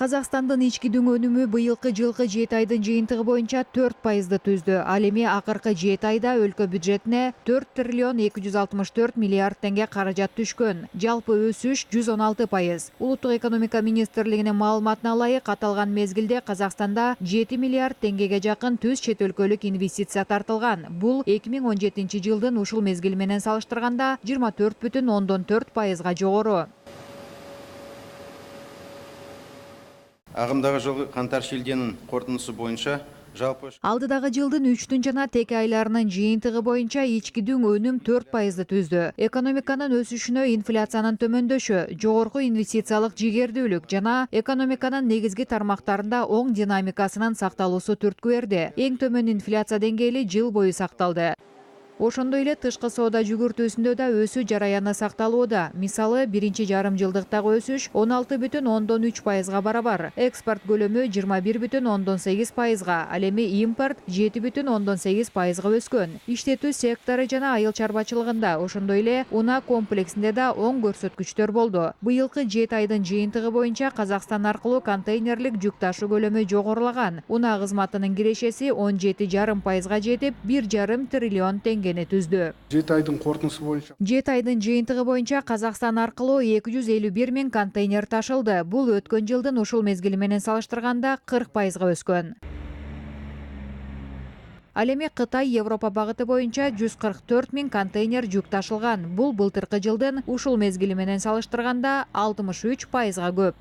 Казакстандын ички дүң өнүмү быйылкы жылкы 7 айдын жыйынтыгы боюнча 4% түздү. Ал эми акыркы 7 айда өлкө бюджетине 4 триллион 264 миллиард теңге каражат түшкөн. Жалпы өсүш 116%. Улуттук экономика министрлигинин маалыматына ылайык, аталган мезгилде Казакстанда 7 миллиард теңгеге жакын түз чет өлкөлүк инвестиция тартылган. Бул 2017 жылдын ушул мезгили менен салыштырганда 24,4%га жогору. Ағымдағы жылғы қаңтар-шілденің қорытындысы бойынша жалпы Алдыдагы жылдын 3 жана теке айларынын жыйынтыгы боюнча ички дүң өнүм 4% түздү. Экономиканын өсүшүнө инфляциянын төмөндөшү, жогорку инвестициялык жигердүүлүк жана экономиканын негизги тармактарында оң динамикасынын сакталуусу түрткү берди. Эң төмөн инфляция деңгээли жыл бою сакталды. Ошондой эле тышкы соода жүгүртүүсүндө да өсүү жараяны сакталууда. Мисалы, биринчи жарым жылдыктагы өсүш 16,3%га барабар. Экспорт көлөмү 21,8%га, ал эми импорт 7,8%га өскөн. Иштетүү сектору жана айыл чарбачылыгында, ошондой эле унаа комплексинде да оң көрсөткүчтөр болду. Быйылкы 7 айдын жыйынтыгы боюнча Казакстан аркылуу контейнерлик жүк ташуу көлөмү жогорулаган. Унаа кызматынын кирешеси 17,5%га жетип, 1,5 триллион теңгени түздү. 7 айдын қорытындысы бойынша 7 айдын жыйынтыгы боюнча Казакстан аркылуу 251 миң контейнер ташылды. Бул өткөн жылдын ушул мезгили менен салыштырганда 40%га өскөн. Ал эми Кытай Европа багыты боюнча 144 миң контейнер жүк ташылган. Бул былтыркы жылдын ушул мезгили менен салыштырганда 63%га көп.